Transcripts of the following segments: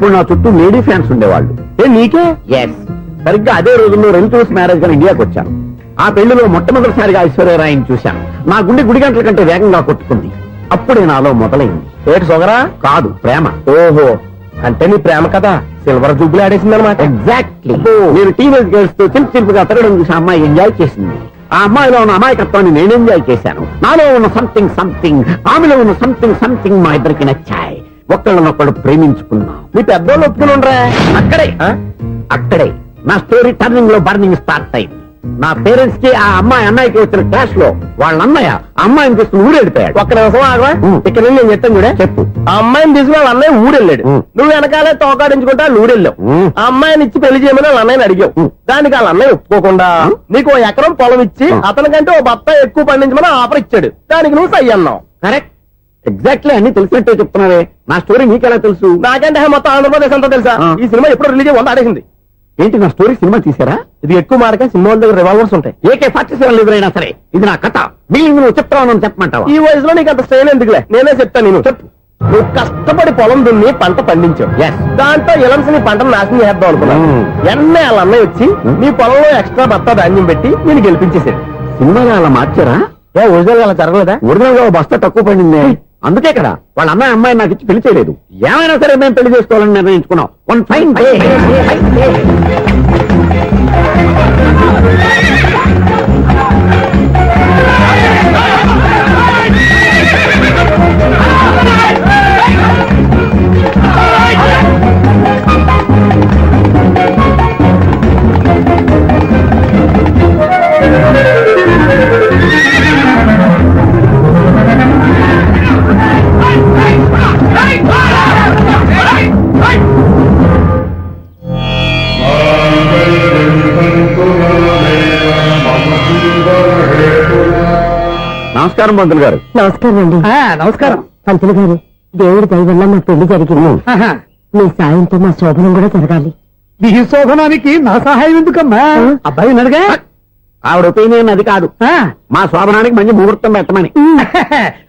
అప్పుడు నా చుట్టూ లేడీ ఫ్యాన్స్ ఉండేవాళ్ళు. నీకే? ఎస్. సరిగ్గా అదే రోజుల్లో రిలేటివ్స్ మ్యారేజ్ గా ఇండియాకి వచ్చాను. ఆ పెళ్లిలో మొట్టమొదటిసారిగా ఐశ్వర్యరాయని చూశాను. నా గుండె గుడి గంటల కంటే వేగంగా కొట్టుకుంది. అప్పుడే నాలో మొదలైంది. ఏటి సొగరా? కాదు, ప్రేమ. ఓహో, అంటే నీ ప్రేమ కదా సిల్వర్ జూబ్లీ ఆడేసిందనమాట. ఎగ్జాక్ట్లీ. నేను టీనేజ్ గర్ల్స్ తో చిలుపుగా తిరగడం చూసి అమ్మాయి ఎంజాయ్ చేసింది. ఆ అమ్మాయిలో ఉన్న అమాయకత్వాన్ని నేను ఎంజాయ్ చేశాను. నాలో ఉన్న సంథింగ్ ఆమెలో ఉన్న సంథింగ్ మా ఇద్దరికి నచ్చాయి. ఒక్కళ్ళనొక్కడు ప్రేమించుకున్నాం. మీ పెద్దోళ్ళు ఒప్పుకుని ఉండరా? అక్కడే నా స్టోరీ టర్నింగ్ లో బర్నింగ్ స్టార్ట్ అయింది. నా పేరెంట్స్ కి ఆ అమ్మాయి అన్నయ్యకి వచ్చిన క్లాష్ లో వాళ్ళ అన్నయ్య అమ్మాయిని తీసుకుని ఊరెళ్ళిపోయాడు. ఒక్క నిమిషం ఆగవా? ఇక్కడ నేను చెప్తాను కూడా. చెప్పు. ఆ అమ్మాయిని తీసుకుని వాళ్ళ అన్నయ్య ఊరెళ్ళాడు. నువ్వు వెనకాలే తోకాడించుకుంటా ఊరెళ్ళావు. ఆ అమ్మాయిని ఇచ్చి పెళ్లి చేయమని వాళ్ళ అన్నయ్యని అడిగావు. దానికి వాళ్ళ అన్నయ్య ఒప్పుకోకుండా నీకు 1 ఎకరం పొలం ఇచ్చి అతనికంటే ఓ బత్తాయి ఎక్కువ పండించమని ఆఫర్ ఇచ్చాడు. దానికి నువ్వు సై అన్నావు. కరెక్ట్. ఎగ్జాక్ట్లీ అన్ని తెలిసినట్టే చెప్తున్నావే. నా స్టోరీ నీకెలా తెలుసు? నాకంటే మొత్తం ఆంధ్రప్రదేశ్ అంతా తెలుసా? ఈ సినిమా ఎప్పుడు రిలీజ్ 100 ఆడేసింది. ఏంటి, నా స్టోరీ సినిమా తీసారా? ఇది ఎక్కువ మాటగా సినిమా దగ్గర రివాల్వర్స్ ఉంటాయి. AK-47 ఎదురైనా సరే ఇది నా కథ. మిగిలింది నువ్వు చెప్తావు చెప్పమంటావా? ఈ వయసులో నీకు అంత స్ట్రెయిన్ ఎందుకులే, నేనే చెప్తాను. నేను చెప్పు. నువ్వు కష్టపడి పొలం దున్ని పంట పండించావు. దాంతో ఇలమ్స్ నీ పంటను నాశనం చేద్దాం అనుకున్నావు. వాళ్ళ అన్నయ్య వచ్చి నీ పొలంలో ఎక్స్ట్రా బత్తా ధాన్యం పెట్టి నేను గెలిపించేసాడు. సినిమాలో అలా మార్చారా? ఒరిజినల్ అలా జరగలేదా? ఒరిజినల్ గా బస్తా తక్కువ పడింది. అందుకే కదా వాళ్ళ అమ్మాయి నాకు ఇచ్చి పెళ్లి చేయలేదు. ఏమైనా సరే మేము పెళ్లి చేసుకోవాలని నిర్ణయించుకున్నాం. One fine day. నమస్కారం పంతులు గారు. నమస్కారం అండి. నమస్కారం పంతులు గారు. దేవుడి దయ వల్ల మా పెళ్లి జరిగింది. మీ సాయంతో మా శోభనం కూడా జరగాలి. మీ శోభనానికి నా సహాయం ఎందుకమ్మా? అబ్బాయి అడగా ఆవిడ ఒపీనియన్ అది కాదు. మా శోభనానికి మంచి ముహూర్తం పెట్టమని.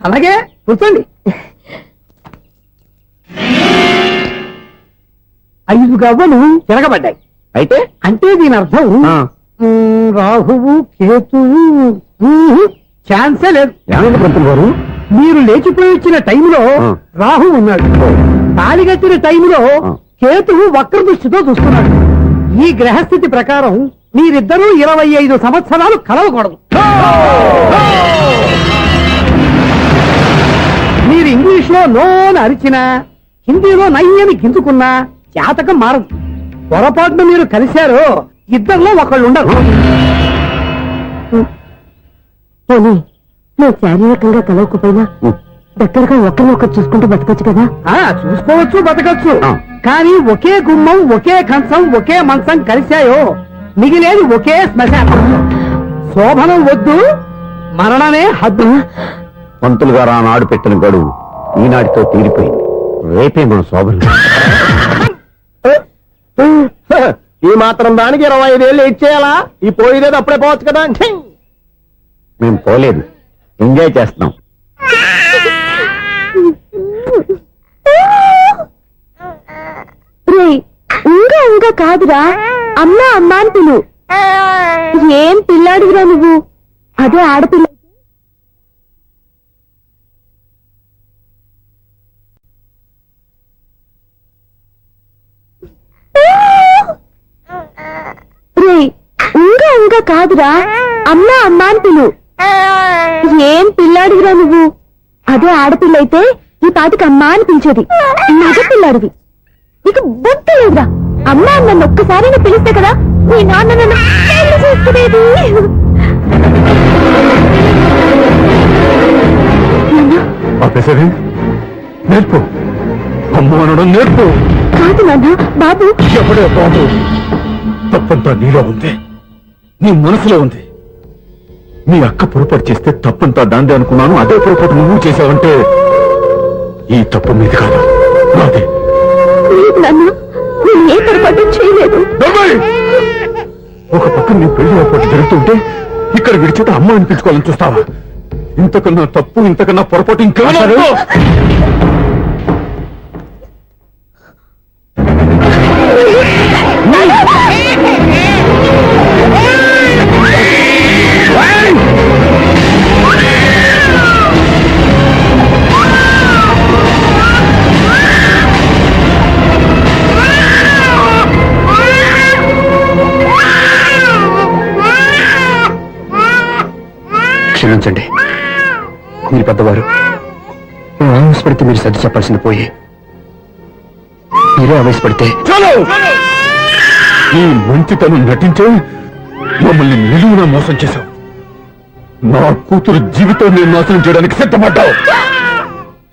అలాగే కూర్చోండి. 5 గవ్వలు తిరగబడ్డాయి. అయితే అంటే దీని అర్థం రాహువు కేతువు ఛాన్సే లేదు. ఏమైంది పంతులు గారు? మీరు లేచిపోయి వచ్చిన టైంలో రాహు ఉన్నాడు. తాళిగట్టిన టైంలో కేతువు వక్ర దృష్టితో చూస్తున్నాడు. ఈ గ్రహస్థితి ప్రకారం మీరిద్దరూ 25 సంవత్సరాలు కలవకూడదు. మీరు ఇంగ్లీష్ లో నోని అరిచినా, హిందీలో నయ్యని గింజుకున్నా జాతకం మారదు. పొరపాటున మీరు కలిశారో ఇద్దరిలో ఒకళ్ళు ఉండరు. పోనీ నువ్వు శారీరకంగా కలవకపోయినా దగ్గరగా ఒకరినొకరు చూసుకుంటూ బతకొచ్చు కదా? చూసుకోవచ్చు, బతకచ్చు. కానీ ఒకే గుమ్మం, ఒకే కంచం, ఒకే మంచం కలిశాయో మిగిలేది ఒకే శ్మశానం. శోభనం వద్దు, మరణమే హద్దు. పంతులు గారు ఆనాడు పెట్టిన గడువు ఈనాటితో తీరిపోయింది. రేపే మన శోభనం. ఈ మాత్రం దానికి 25 ఏళ్ళు ఇచ్చేయాలా? ఈ పోయేదేది అప్పుడే పోవచ్చు కదా. మేము పోలేదు, ఎంజాయ్ చేస్తున్నాం. ఇంకా కాదురా, అమ్మా అమ్మా అని పిలు. ఏం పిల్లాడుగురా నువ్వు? అదే ఆడపిల్ల. ఇంకా కాదురా, అమ్మా అమ్మా అని పిలు. ఏం పిల్లాడుగురా నువ్వు? అదే ఆడపిల్ల అయితే ఈ పాటికి అమ్మా అని పిలిచేది. మగ పిల్లాడివి, నీకు బుద్ధి లేదురా. అమ్మా నన్ను ఒక్కసారి పిలిస్తే కదా నీ నాన్న నన్ను పెళ్లి చేసుకునేది. నేర్పు అమ్మ అనడం నేర్పు. కాదు నాన్న, బాబు. ఎప్పుడే బాబు, తప్పంతా నీలో ఉంది, నీ మనసులో ఉంది. నీ అక్క పొరపాటు చేస్తే తప్పంతా దాందే అనుకున్నాను. అదే పొరపాటు నువ్వు చేసావంటే ఈ తప్పు మీది కాదు, నాదే. నాన్న, నేను ఏ పొరపాటు చేయలేదు. ఒక పక్క నీ పెళ్లి ఏర్పాటు జరుగుతుంటే ఇక్కడ విడిచేత అమ్మ అనిపించుకోవాలని చూస్తావా? ఇంతకన్నా తప్పు, ఇంతకన్నా పొరపాటు ఇంకా క్షమించండి. మీరు పెద్దవారు. ఆవేశపడితే మీరు సర్ది చెప్పాల్సింది పోయి మీరే ఆవేశపడితే ఈ మంచితనం నటించే మమ్మల్ని నిలువున మోసం చేశావు. నా కూతురు జీవితాన్ని నాశనం చేయడానికి సిద్ధపడ్డావు.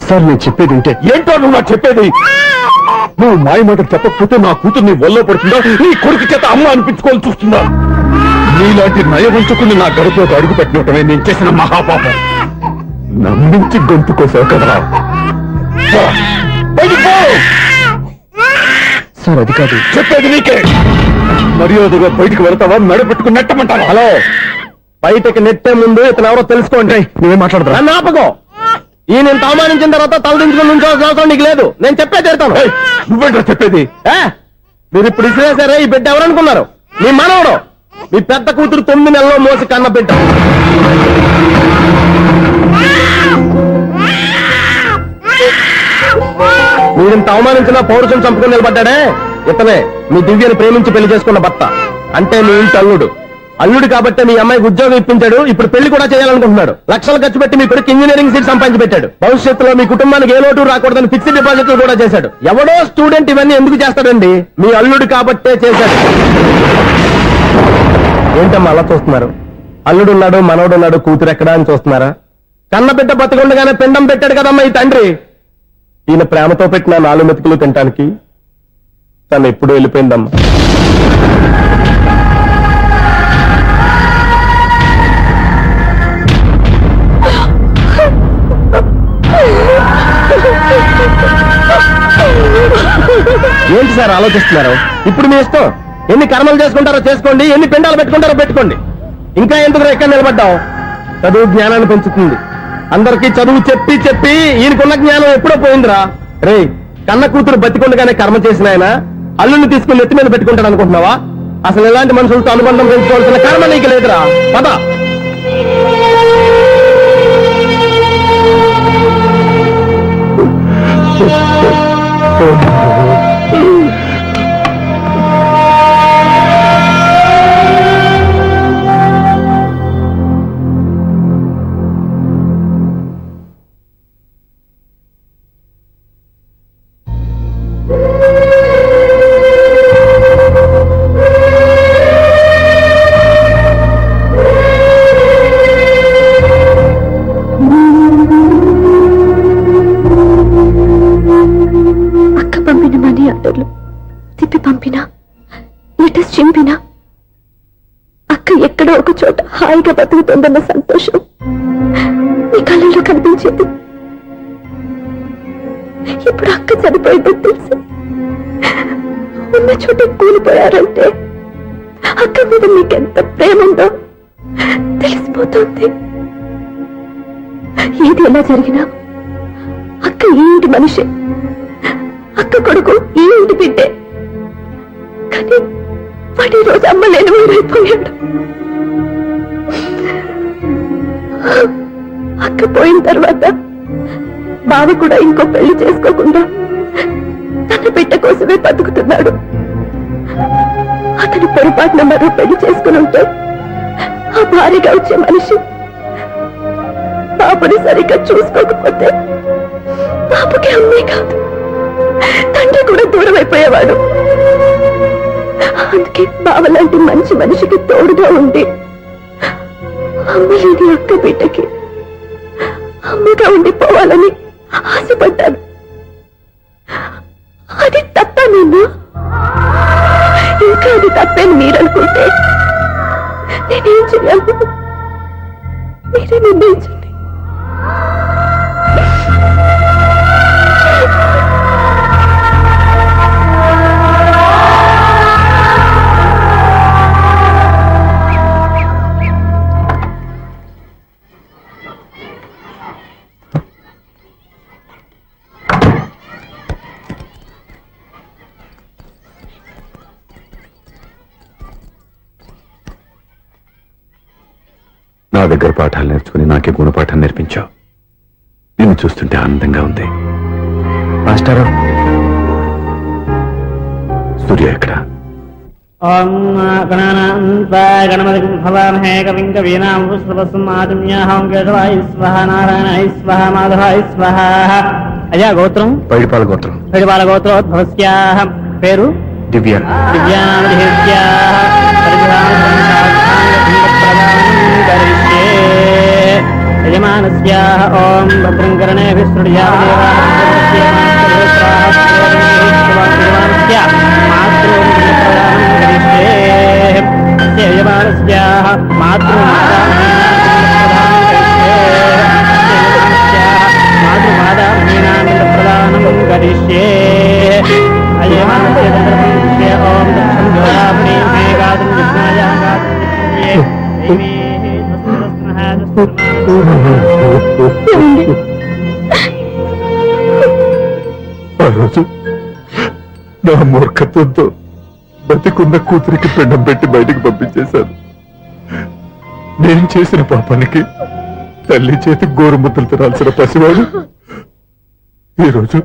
సార్ నేను చెప్పేది ఉంటే. ఏంటో నువ్వు నాకు చెప్పేది? నువ్వు మాయ మాట చెప్పకపోతే నా కూతుర్ని ఒళ్ళో పడుతుందా, నీ కొడుకు చేత అమ్మ అనిపించుకోవాలని చూస్తుందా? నీలాంటి నయవంచుకుని నా గడుపులోకి అడుగు పెట్టినటమే నేను చేసిన మహాపాపం. నమ్మించి గొంతు కోసావు కదా. సార్ అది కాదు చెప్పేది నీకే. మర్యాదగా బయటికి వెళ్తావా, మెడపెట్టుకుని నెట్టమంటావా? హలో, బయటకి నెట్టే ముందు ఇతను ఎవరో తెలుసుకోండి. నువ్వేం మాట్లాడతా? నన్ను ఆపకో. ఈయన ఇంత అవమానించిన తర్వాత తలదించుకుని నుంచోవాల్సిన అవసరం నీకు లేదు. నేను చెప్పే తీరుతాను. నువ్వేంటో చెప్పేది? మీరు ఇప్పుడు ఇసిరేసారే, ఈ బిడ్డ ఎవరనుకున్నారు? మీ మనవడు, మీ పెద్ద కూతురు 9 నెలల్లో మోసి కన్న బిడ్డ. మీరింత అవమానించిన పౌరుషం చంపుకుని నిలబడ్డాడే ఇతనే మీ దివ్యని ప్రేమించి పెళ్లి చేసుకున్న భర్త. అంటే మీ ఇంటి అల్లుడు. అల్లుడు కాబట్టి మీ అమ్మాయికి ఉద్యోగం ఇప్పించాడు. ఇప్పుడు పెళ్లి కూడా చేయాలనుకుంటున్నాడు. లక్షలు ఖర్చు పెట్టి మీ కొడుకు ఇంజనీరింగ్ సీట్ సంపాదించి పెట్టాడు. భవిష్యత్తులో మీ కుటుంబానికి ఏ లోటు రాకూడదని ఫిక్స్డ్ డిపాజిట్లు కూడా చేశాడు. ఎవడో స్టూడెంట్ ఇవన్నీ ఎందుకు చేస్తాడండి? మీ అల్లుడు కాబట్టే చేశాడు. ఏంటమ్మా అలా చూస్తున్నారు? అల్లుడున్నాడు, మనవడున్నాడు, కూతురు ఎక్కడా అని చూస్తున్నారా? కన్నబిడ్డ బతికుండగానే పిండం పెట్టాడు కదమ్మా ఈ తండ్రి. ఈయన ప్రేమతో పెట్టిన 4 మెతుకులు తినటానికి తను ఎప్పుడు వెళ్ళిపోయిందమ్మా. ఏంటి సార్ ఆలోచిస్తున్నారు? ఇప్పుడు మీ ఇష్టం. ఎన్ని కర్మలు చేసుకుంటారో చేసుకోండి, ఎన్ని పిండాలు పెట్టుకుంటారో పెట్టుకోండి. ఇంకా ఎందుకు ఎక్కడ నిలబడ్డావు? చదువు జ్ఞానాన్ని పెంచుతుంది. అందరికీ చదువు చెప్పి చెప్పి ఈయనకున్న జ్ఞానం ఎప్పుడో పోయిందిరా. రే, కన్న కూతురు బతికొండగానే కర్మ చేసిన ఆయన అల్లుని తీసుకుని ఎత్తి మీద పెట్టుకుంటాడు అనుకుంటున్నావా? అసలు ఎలాంటి మనుషులతో అనుబంధం పెంచుకోవాల్సిన కర్మ నీకు లేదురా. పద. తిప్పి పంపినా, లెటర్స్ చింపినా అక్క ఎక్కడో ఒక చోట హాయిగా బతుకుతుందన్న సంతోషం నీ కళ్ళల్లో కనిపించేది. ఇప్పుడు అక్క చనిపోయిందని తెలిసి ఉన్న చోట కూలిపోయారంటే అక్క మీద నీకెంత ప్రేమ ఉందో తెలిసిపోతుంది. ఏది ఎలా జరిగినా అక్క ఈ ఇంటి మనిషి, అక్క కొడుకు ఈ ఇంటి బిడ్డే. కానీ వాడి రోజు అమ్మ లేని ఊరైపోయాడు. అక్క పోయిన తర్వాత బావ కూడా ఇంకో పెళ్లి చేసుకోకుండా తన బిడ్డ కోసమే బతుకుతున్నాడు. అతను పొరపాటున మరో పెళ్లి చేసుకుని ఉంటే ఆ భారీగా వచ్చే మనిషి పాపని సరిగ్గా చూసుకోకపోతే పాపకి అమ్మే కాదు తండ్రి కూడా దూరం అయిపోయేవాడు. అందుకే బావలాంటి మంచి మనిషికి తోడుగా ఉండి అమ్మ లేని అక్క బిడ్డకి అమ్మగా ఉండిపోవాలని ఆశపడ్డాను. అది తప్ప నిన్ను ఇంకా అది తప్పని మీరనుకుంటే నేనేం చేయాలి? మీరే నిర్ణయించండి. నా దగ్గర పాఠాలు నేర్చుకుని నాకే గుణపాఠం నేర్పించావు. నిన్ను చూస్తుంటే ఆనందంగా ఉంది. మాస్టారు, సూర్య ఎక్కడ? ఓం గణపతి భవామహే కవిం కవీనాం పుష్పవస్మాజమ్యాహం కేశవాయ స్వహ నారాయణాయ స్వహ మాధవాయ స్వహ. అయ్యా గోత్రం పైడిపాల గోత్రం. పైడిపాల గోత్రోద్భవస్యాః. పేరు దివ్య. దివ్యానామధేస్యాః. యజమానస్యాః. ఓం భద్రం కర్ణేభిః యజమానస్యాః మాతృమాదామహీనానందప్రదానం కరిష్యే. ఓం దక్షం జ్యోరాపుణీ మే గాతుం జిజ్ఞాయ ఆ రోజు నా మూర్ఖత్వంతో బతికున్న కూతురికి పిండం పెట్టి బయటికి పంపించేశాను. నేను చేసిన పాపానికి తల్లి చేతి గోరుముద్దలు తినాల్సిన పసివాడు ఈరోజు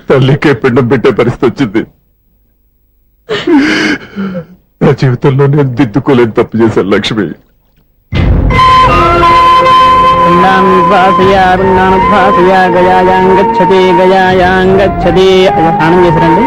తల్లికే పిండం పెట్టే పరిస్థితి వచ్చింది. నా జీవితంలో నేను దిద్దుకోలేని తప్పు చేశాను లక్ష్మి. గయాయాంగచ్చతి గయాయాంగచ్చతి. స్నానం చేశారండి.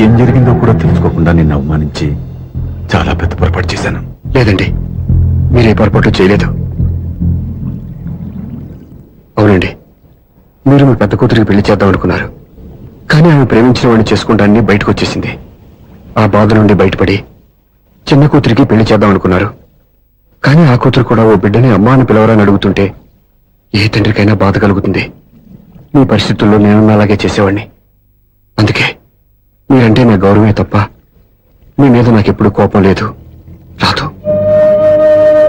ఏం జరిగిందో కూడా తెలుసుకోకుండా నిన్ను అవమానించి చాలా పెద్ద పొరపాటు చేశాను. లేదండి, మీరే పొరపాటు చేయలేదు. అవునండి, మీరు మీ పెద్ద కూతురికి పెళ్లి చేద్దాం అనుకున్నారు. కానీ ఆమె ప్రేమించిన వాడిని చేసుకుంటానని బయటకు వచ్చేసింది. ఆ బాధ నుండి బయటపడి చిన్న కూతురికి పెళ్లి చేద్దాం అనుకున్నారు. కానీ ఆ కూతురు కూడా ఓ బిడ్డని అమ్మా అని పిలవరని అడుగుతుంటే ఏ తండ్రికైనా బాధ కలుగుతుంది. మీ పరిస్థితుల్లో నేను అలాగే చేసేవాడిని. అందుకే మీరంటే నా గౌరవమే తప్ప మీ మీద నాకెప్పుడు కోపం లేదు, రాదు.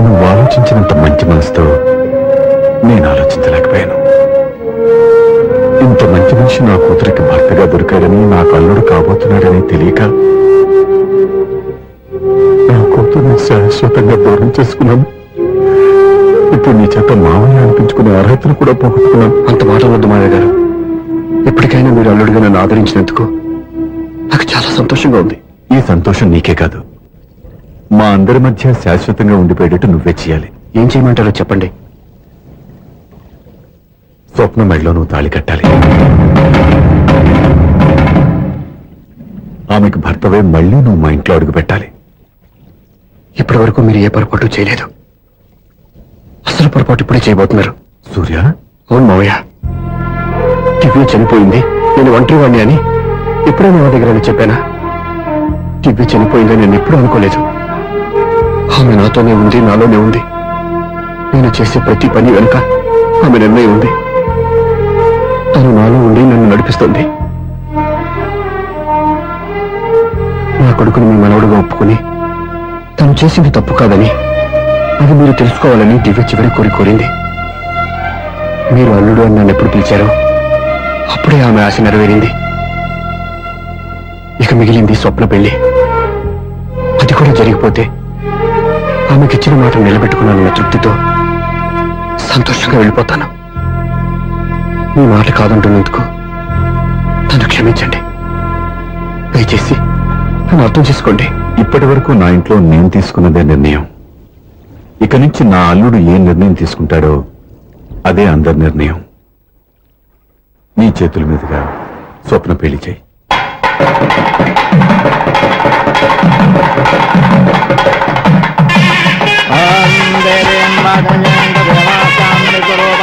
నువ్వు ఆలోచించినంత మంచి మనసుతో నేను ఆలోచించలేకపోయాను. ఇంత మంచి మనిషి నా కూతురికి భర్తగా దొరికాడని, నాకు అల్లుడు కాబోతున్నాడని తెలియక నా కూతుర్ని శాశ్వతంగా దూరం చేసుకున్నాను. ఇప్పుడు నీ చేత మావయ్య అనిపించుకునే అర్హతను కూడా పోగొట్టుకున్నాను. అంత మాట వద్దు మావయ్య గారు. ఎప్పటికైనా మీరు అల్లుడిగా నన్ను ఆదరించినందుకు నాకు చాలా సంతోషంగా ఉంది. ఈ సంతోషం నీకే కాదు, మా అందరి మధ్య శాశ్వతంగా ఉండిపోయేటట్టు నువ్వే చేయాలి. ఏం చేయమంటారో చెప్పండి. స్వప్న మెడలో నువ్వు తాళి కట్టాలి. ఆమెకు భర్తవే మళ్ళీ నువ్వు మా ఇంట్లో అడుగు పెట్టాలి. ఇప్పటి వరకు మీరు ఏ పొరపాటు చేయలేదు. అసలు పొరపాటు ఇప్పుడే చేయబోతున్నారు. సూర్య, అవును మావయ్య, దివ్య చనిపోయింది, నేను ఒంటరివాణ్ణి అని ఎప్పుడూ మా దగ్గర చెప్పానా? దివ్య చనిపోయిందని నేను ఎప్పుడూ అనుకోలేదు. ఆమె నాతోనే ఉంది, నాలోనే ఉంది. నేను చేసే ప్రతి పని వెనుక ఆమె నిర్ణయం ఉంది. తను నాలో ఉండి నన్ను నడిపిస్తుంది. నా కొడుకుని మీ మనవడుగా ఒప్పుకుని తను చేసింది తప్పు కాదని, అది మీరు తెలుసుకోవాలని దివ్య చివరి కోరింది. మీరు అల్లుడు అని నన్ను ఎప్పుడు పిలిచారో అప్పుడే ఆమె ఆశ నెరవేరింది. ఇక మిగిలింది స్వప్న పెళ్లి. అది కూడా జరిగిపోతే ఆమెకిచ్చిన మాట నిలబెట్టుకున్నానన్న తృప్తితో సంతోషంగా వెళ్ళిపోతాను. మీ మాట కాదంటున్నందుకు నన్ను క్షమించండి. దయచేసి నన్ను అర్థం చేసుకోండి. ఇప్పటి వరకు నా ఇంట్లో నేను తీసుకున్నదే నిర్ణయం. ఇక నుంచి నా అల్లుడు ఏ నిర్ణయం తీసుకుంటాడో అదే అందరి నిర్ణయం. నీ చేతుల మీదుగా స్వప్న పెళ్లి చేయి.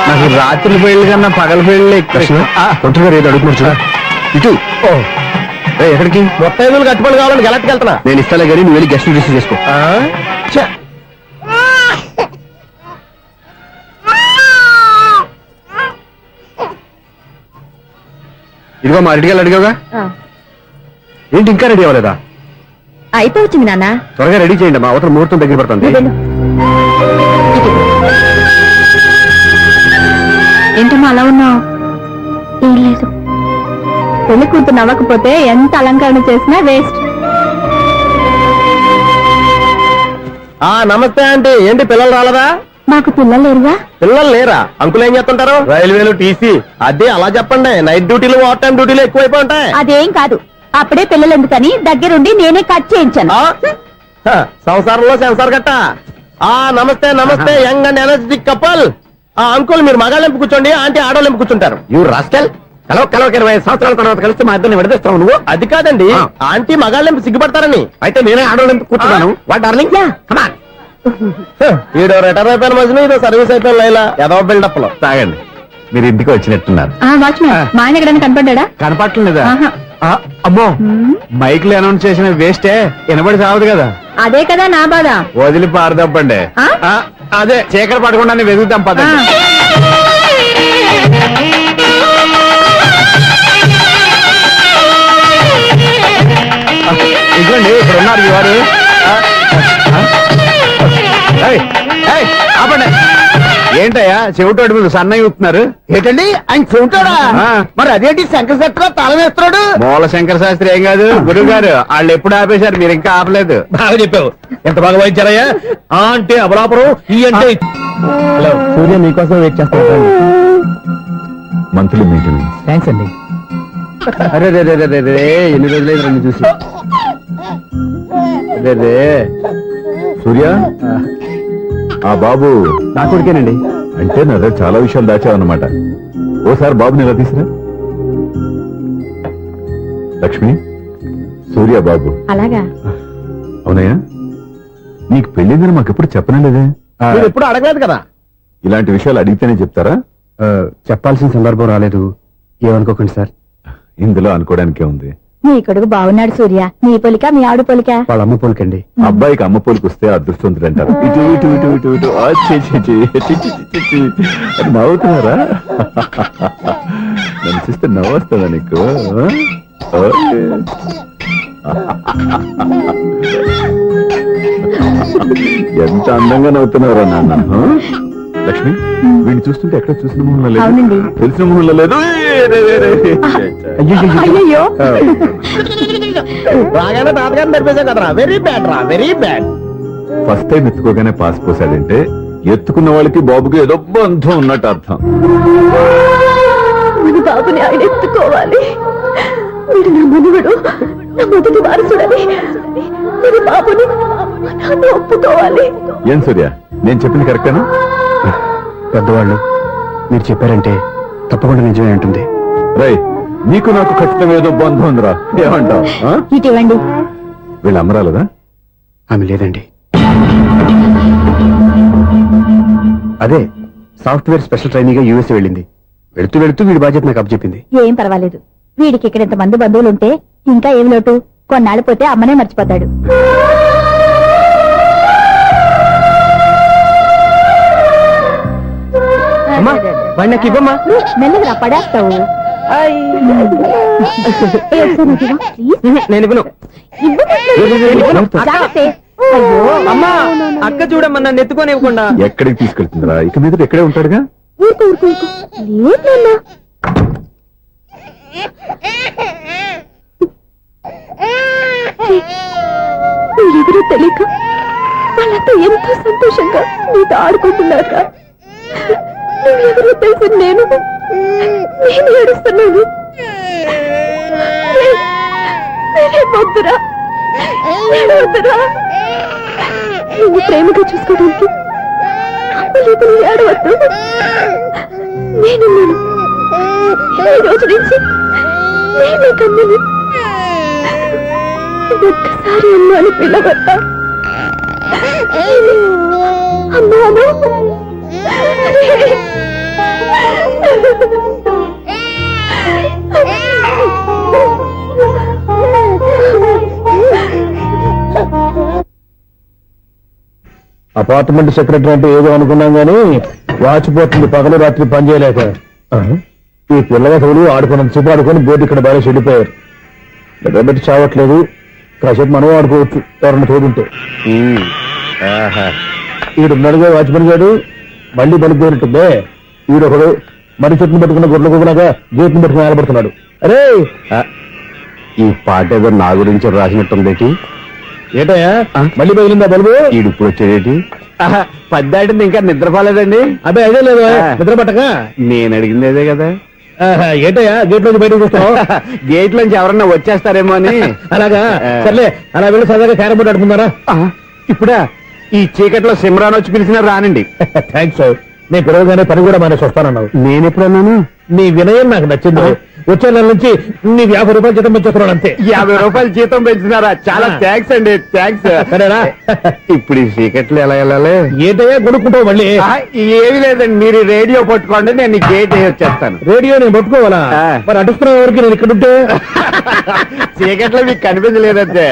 నాకు రాత్రి పెళ్లి కన్నా పగల పెళ్లి ఒంటరిగా ఏదో అడుగుతున్నారు చూడ. ఇటు ఎక్కడికి? మొత్తం 5,000 కట్టుబడి కావాలని గెలట్కి వెళ్తున్నా. నేను ఇస్తాలే కానీ నువ్వు వెళ్ళి గెస్ట్ రిసీవ్ చేసుకో. ఇదిగో మా రెడీగా అడిగావుగా, ఏంటి ఇంకా రెడీ అవ్వలేదా? అయిపోవచ్చింది నాన్న. త్వరగా రెడీ చేయండి, మా అవతల ముహూర్తం దగ్గర పడుతుంది. ఏంటమ్మా అలా ఉన్నావు? ఏం లేదు, పెళ్లి కూతురు నవ్వకపోతే ఎంత అలంకరణ చేసినా వేస్ట్. నమస్తే ఆంటీ. ఏంటి పిల్లలు రాలేదా? మాకు పిల్లలు లేరుగా. పిల్లలు లేరా? అంకులు ఏం చేస్తుంటారు? రైల్వేలు, టీసీ. అదే అలా చెప్పండి. నైట్ డ్యూటీలు, ఓవర్ టైం డ్యూటీలు ఎక్కువైపోయి ఉంటాయి. అదేం కాదు, అప్పుడే పిల్లలు ఎందుకని దగ్గరుండి నేనే కట్ చేయించాను. సంసారంలో సెన్సార్ గట్ట. నమస్తే నమస్తే, young and energetic couple. Uncle మీరు మగాళ్ళెంపు కూర్చోండి, ఆంటీ ఆడోళ్ళెంపు కూర్చుంటారు. యూ రాస్కెల్, కలవక 20 సంవత్సరాల తర్వాత కలిస్తే మా ఇద్దరిని విడదీస్తావు నువ్వు. అది కాదండి, ఆంటీ మగాళ్ళెంపు సిగ్గుపడతారని. అయితే నేనే ఆడోళ్ళెంపు కూర్చున్నాను. What darling, come on. ఈడో రిటైర్ అయిపోయిన మధ్యలో ఇదో సర్వీస్ అయిపోయిన లైలా ఏదో బిల్డప్ లో. తాగండి, మీరు ఇంటికి వచ్చినట్టున్నారు. వాచ్మెన్ మా ఆయన ఎక్కడైనా కనపడ్డా? కనపట్లేదా? అమ్మో, మైక్లు అనౌన్స్ చేసిన వేస్టే, వినబడి సావదు కదా. అదే కదా నా బాధ. వదిలి పారదప్పండి. అదే చీకటి పడకుండా వెతుకుతాం పదండి. ఇదిగోండి ఇక్కడ ఉన్నారు ఈ వారు. ఆపండి. ఏంటయ్యా చెవిటోడి మీద సన్నయ్య ఊపుతున్నారు? ఏంటండి ఆయన చెవిటోడా? మరి అదేంటి శంకర శాస్త్రి తాళం వేస్తున్నాడు? మూల శంకర శాస్త్రి ఏం కాదు గురువు గారు, వాళ్ళు ఎప్పుడు ఆపేశారు, మీరు ఇంకా ఆపలేదు. బాగా చెప్పావు, ఎంత బాగా వాయించారయ్యా. అంటే అబలాపురం, ఈ అంటే. హలో సూర్య, మీకోసం వెయిట్ చేస్తాను. Monthly maintenance. థ్యాంక్స్ అండి. అరే రే రే రే రే, ఎన్ని రోజులైంది రండి చూసి. రే సూర్య, ఆ బాబు నా కొడుకేనండి. అంటే నా దగ్గర చాలా విషయాలు దాచావన్నమాట. ఓసారి బాబుని ఇలా తీసురా. లక్ష్మి, సూర్య బాబు. అలాగా? అవునయ్యా, నీకు పెళ్ళిందని మాకెప్పుడు చెప్పనలేదే? ఎప్పుడు అడగలేదు కదా. ఇలాంటి విషయాలు అడిగితేనే చెప్తారా? చెప్పాల్సిన సందర్భం రాలేదు, ఏమనుకోకండి సార్. ఇందులో అనుకోవడానికే ఉంది. నీ కొడుకు బాగున్నాడు సూర్య. నీ పొలిక మీ ఆవిడ పొలిక? వాళ్ళ అమ్మ పోలికండి. అబ్బాయికి అమ్మ పోలికి వస్తే అదృష్టవంతుడు అంటారు. ఇటు ఇటు ఇటు ఇటు ఇటు అది నవ్వుతున్నారా? నన్ను చూస్తే నవ్వొస్తుందా నీకు? ఎంత అందంగా నవ్వుతున్నారా నాన్న. లక్ష్మి, వీడిని చూస్తుంటే ఎక్కడ చూసిన మొహంలో లేదు, తెలిసిన మొహంలో లేదు. అయ్యో, బాగానే తాతగారిని నడిపేశాం కదరా. వెరీ బ్యాడ్ రా, వెరీ బ్యాడ్. ఫస్ట్ టైం ఎత్తుకోగానే పాస్ పోసాడంటే ఎత్తుకున్న వాళ్ళకి బాబుకి ఏదో బంధం ఉన్నట్టు అర్థం. మన బాబుని ఆయన ఎత్తుకోవాలి. వీడు నా మనువుడు, నా మొదటి వారసుడని మన బాబుని ఒప్పుకోవాలి. ఏం సూర్య, నేను చెప్పింది కరెక్టేనా? పెద్దవాళ్ళు మీరు చెప్పారంటే తప్పకుండా నిజమే ఉంటుంది. రై, నీకు నాకు ఖచ్చితంగా ఏదో బంధం ఉందిరా, ఏమంటావు? ఇటువంటి వీళ్ళు అమ్మరాలదా? ఆమె లేదండి. అదే సాఫ్ట్వేర్ స్పెషల్ ట్రైనింగ్ గా యూఎస్ వెళ్ళింది. వెళుతూ వెళుతూ వీడి బాధ్యత నాకు అప్పచెప్పింది. ఏం పర్వాలేదు, వీడికి ఇక్కడ ఇంతమంది బంధువులుంటే ఇంకా ఏమి లోటు. కొన్నాళ్ళు పోతే అమ్మనే మర్చిపోతాడు. మెల్లగా పడేస్తావు. నేను ఇవ్వను. అమ్మా, అక్క చూడమ్మా, నన్ను ఎత్తుకొని ఇవ్వకుండా. ఎక్కడికి తీసుకెళ్తుందిరా? ఇక మీద ఎక్కడే ఉంటాడుగా. ఎవరో తెలియక వాళ్ళంతా ఎంతో సంతోషంగా నీతో ఆడుకుంటున్నారా? నువ్వెవరో తెలిసి నేను ఏడుస్తున్నాను. వద్దురా, వద్దురా. నువ్వు ప్రేమగా చూసుకోవడానికి ఏడవద్దు. నేనున్నాను. ఈ రోజు నుంచి నేనే కన్నని. ఒక్కసారి అమ్మాని పిల్లవద్దా? అమ్మాను. అపార్ట్మెంట్ సెక్రటరీ అంటే ఏదో అనుకున్నాం గానీ వాచిపోతుంది పగలు రాత్రి పని చేయలేక. ఈ పిల్లగతులు ఆడుకున్నంత సేపు ఆడుకొని బోర్డు ఇక్కడ బాగా చెడిపోయారు. నిద్రబెట్టి చావట్లేదు. కాసేపు మనం ఆడుకోవచ్చు ఎవరన్నా తోడుంటే. ఈడున్నాడుగా వాచ్మెన్ గారు మళ్ళీ బలిపోయినట్టుందే. ఈడొకడు మరి చెట్టును పట్టుకున్న గొడ్ల కుక్కలాగా గేట్ని పట్టుకుని నిలబడుతున్నాడు. అరే ఈ పాట ఏదో నా గురించి రాసినట్టుంది. ఏటయ్యా మళ్ళీ పగిలిందా బల్బు? ఈడు ఇప్పుడు వచ్చేదేటి? పద్దాటింది ఇంకా నిద్రపోలేదండి. అబ్బాయి అదే లేదు నిద్ర పట్టక. నేను అడిగింది అదే కదా. ఏటయ్యా గేట్ నుంచి బయటకు వస్తావు? గేట్ నుంచి ఎవరన్నా వచ్చేస్తారేమో అని. అలాగా సర్లే అలా వెళ్ళి సరదాగా క్యారం బోర్డు ఆడుకున్నారా? ఇప్పుడా ఈ చీకట్లో సిమ్రాన్ వచ్చి పిలిచినా రానండి. Thanks sir. నేను పిలవగానే పని కూడా మానేసి వస్తానన్నావు. నేను ఎప్పుడన్నాను? నీ వినయం నాకు నచ్చింది. వచ్చే నెల నుంచి నీ 50 రూపాయలు జీతం పెంచుతున్నాను అంతే. 50 రూపాయలు జీతం పెంచినారా? చాలా థ్యాంక్స్ అండి. థ్యాంక్స్. సరేనా? ఇప్పుడు ఈ చీకట్లు ఎలా వెళ్ళాలి? ఏంటయ్యా కొనుక్కుంటావు మళ్ళీ? ఏమి లేదండి, మీరు రేడియో పట్టుకోండి, నేను గేట్ వచ్చేస్తాను. రేడియో నేను పట్టుకోవాలా? మరి అడుస్తున్న వరకు నేను ఇక్కడ ఉంటే చీకట్లో మీకు కనిపించలేదంటే.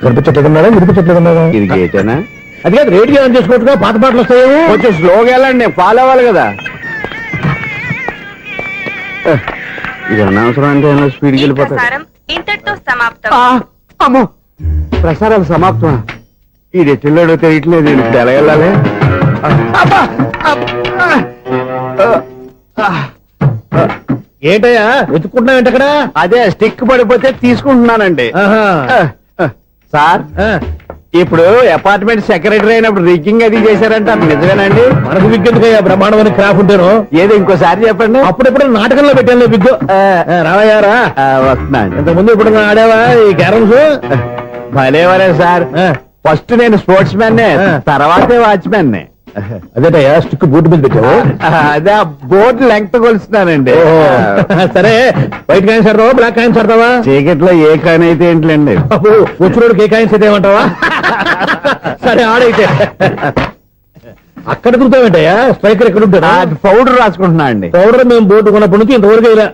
కనిపించట్లేదన్నారా వినిపించట్లేదన్నారా? ఇది గేటేనా? అది కాదు, రేడియో ఆన్ చేసుకోవచ్చుగా, పాత పాటలు వస్తాయేమో. కొంచెం స్లోగా వెళ్ళండి, నేను ఫాలో అవ్వాలి కదా. ఇది అనవసరం అంటే స్పీడ్కి వెళ్ళిపోతాడు. ఇంతటితో సమాప్తం. అమ్మో, ప్రసారాలు సమాప్తం. ఈ రెట్టిల్లోడో తెలియట్లేదు. ఇప్పుడు ఎలా వెళ్ళాలి? ఏంటయ్యా వెతుక్కుంటున్నావు అక్కడ? అదే స్టిక్ పడిపోతే తీసుకుంటున్నానండి. సార్, ఇప్పుడు అపార్ట్మెంట్ సెక్రటరీ అయినప్పుడు రిగ్గింగ్ అది చేశారంటే అది నిజమేనండి? మనకు విగ్గెందుకయ్యా బ్రహ్మాండమని క్రాఫ్ ఉంటాను. ఏదో ఇంకోసారి చెప్పండి. అప్పుడెప్పుడు నాటకంలో పెట్టాను బిగ్గు. రావయ్యారా? వస్తున్నాను. ఇంతకుముందు ఇప్పుడు ఆడావా ఈ క్యారమ్స్? భలేవరే సార్. ఫస్ట్ నేను స్పోర్ట్స్ మ్యాన్, తర్వాతే వాచ్మెన్. అదేటయ్యా స్టిక్ బూట్ మీద పెట్టావు? అదే బోర్డు లెంగ్త్ కొలుస్తున్నానండి. సరే, వైట్ కాయిన్స్ ఆడతావా బ్లాక్ కాయిన్స్ ఆడతావా? చీకట్లో ఏ కాయిన్ అయితే ఏంటండి. వచ్చినోడికి ఏ కాయిన్స్ అయితే ఏమంటావా? సరే ఆడైతే. అక్కడ తిరుగుతావేంటయ్యా? స్ట్రైకర్ ఎక్కడ ఉంటారా? పౌడర్ రాసుకుంటున్నా అండి. పౌడర్ మేము బోర్డు కొన్నప్పటి నుంచి ఇంతవరకు ఇలా.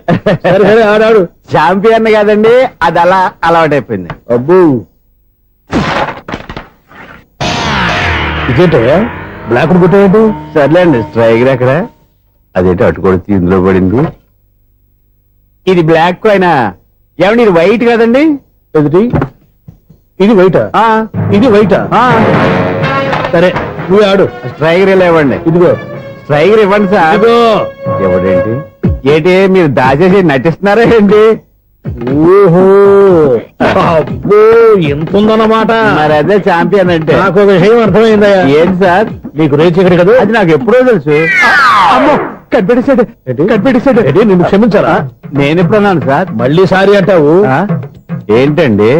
సరే సరే ఆడాడు. ఛాంపియన్ కాదండి, అది అలా అలవాటైపోయింది. అబ్బు ఇదేంటయ్యా బ్లాక్ కొట్టాయండి? సర్లేండి, స్ట్రైకర్ ఎక్కడ? అదేంటి అటుకొడితే ఇందులో పడింది. ఇది బ్లాక్ కాయినా? ఏమండి ఇది వైట్ కదండి? ఎదుటి ఇది వైటా? ఇది వైటా? సరే నువ్వు ఆడు. స్ట్రైకర్ ఇలా ఇవ్వండి. ఇదిగో స్ట్రైకర్ ఇవ్వండి సార్. ఇదిగో. ఎవడేంటి ఏంటి మీరు దాచేసి నటిస్తున్నారా ఏంటి? ఓహో అబ్బో ఎంత ఉందన్నమాట. మరి అదే ఛాంపియన్ అంటే. నాకు ఒక విషయం అర్థమైందయ్యా. ఏంటి సార్? నీకు రేచి ఇక్కడ కదా? అది నాకు ఎప్పుడో తెలుసు. అమ్మో, కనిపెట్టేశాడు కనిపెట్టేశాడు. నిన్ను క్షమించారా? నేను ఎప్పుడన్నాను సార్? మళ్ళీ సారీ అంటావు? ఏంటండి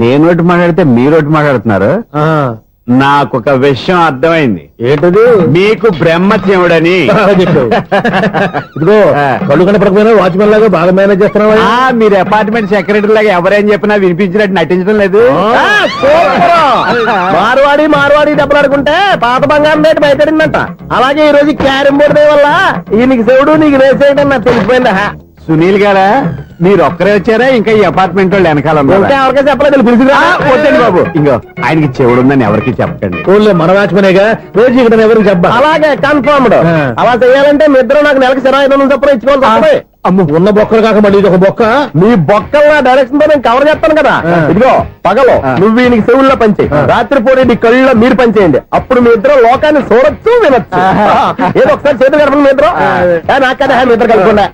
నేను ఒకటి మాట్లాడితే మీరు ఒకటి మాట్లాడుతున్నారు. నాకు ఒక విషయం అర్థమైంది. ఏంటది? మీకు బ్రహ్మత్యముడని చెప్పావు. ఇదిగో కళ్ళు కనపడకపోయినా వాచ్మెన్ లాగా బాగా మేనేజ్ చేస్తున్నావా? మీరు అపార్ట్మెంట్ సెక్రటరీ లాగా ఎవరేం చెప్పినా వినిపించినట్టు నటించడం లేదు. మార్వాడి దెబ్బలాడుకుంటే పాత బంగారం రేటు బయటడిందంట. అలాగే ఈ రోజు క్యారం బోర్డు వల్ల ఈయనకి శివుడు నీకు రేసేయడం నాకు తెలిసిపోయిందా? సునీల్ గారా, మీరు ఒక్కరే వచ్చారా? ఇంకా ఈ అపార్ట్మెంట్ వాళ్ళు వెనకాల ఎవరికీ చెప్పలేదు, పిలిచిరా. వద్దండి బాబు, ఇంకో ఆయనకి చెవుడుందని ఎవరికి చెప్పకండి. ఊళ్ళో మన వాచ్మనేగా, రోజు ఇక్కడ ఎవరికి చెప్ప. అలాగే కన్ఫర్మ్డ్. అలా చేయాలంటే మీ ఇద్దరు నాకు నెలకు 500 చొప్పున ఇచ్చుకోవాలి. అమ్మ, ఉన్న బొక్కలు కాక మళ్ళీ ఇది ఒక బొక్క. మీ బొక్కల డైరెక్షన్ తో నేను కవర్ చేస్తాను కదా. ఇదిగో పగలో నువ్వు ఈయనకి చెవుల్లో పనిచేయి, రాత్రి పూట నీ కళ్ళలో మీరు పనిచేయండి. అప్పుడు మీ ఇద్దరు లోకాన్ని చూడొచ్చు వినొచ్చు. ఏదో ఒకసారి చేతులు కలపండి మీ ఇద్దరు. నాకదే మీ ఇద్దరు కలుపుకుండా.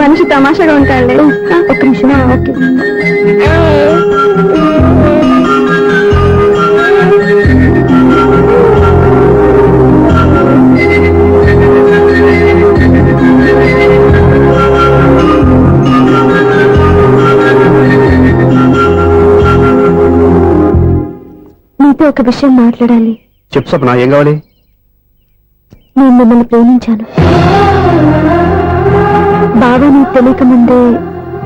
మనిషి తమాషాగా ఉంటాడు. ఒక నిమిషం. ఓకే. నీతో ఒక విషయం మాట్లాడాలి. చెప్పు సప్న, ఏం కావాలి? నేను మిమ్మల్ని ప్రేమించాను. బాగా నీకు తెలియక ముందే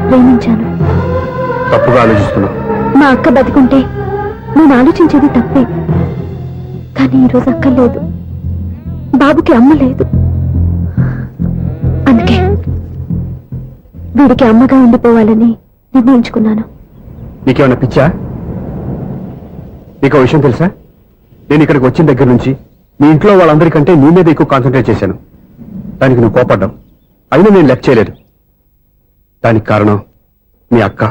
ప్రేమించాను. తప్పుగా ఆలోచిస్తున్నా. మా అక్క బతికుంటే నేను ఆలోచించేది తప్పే. కానీ ఈరోజు అక్క లేదు, బాబుకి అమ్మ లేదు. వీడికి అమ్మగా ఉండిపోవాలని నిర్ణయించుకున్నాను. నీకేమన్నా పిచ్చా? నీకు విషయం తెలుసా? నేను ఇక్కడికి వచ్చిన దగ్గర నుంచి మీ ఇంట్లో వాళ్ళందరికంటే నీ మీద ఎక్కువ కాన్సన్ట్రేట్ చేశాను. దానికి నువ్వు కోపడ్డావు. అయినా నేను లెక్క చేయలేదు. దానికి కారణం మీ అక్క.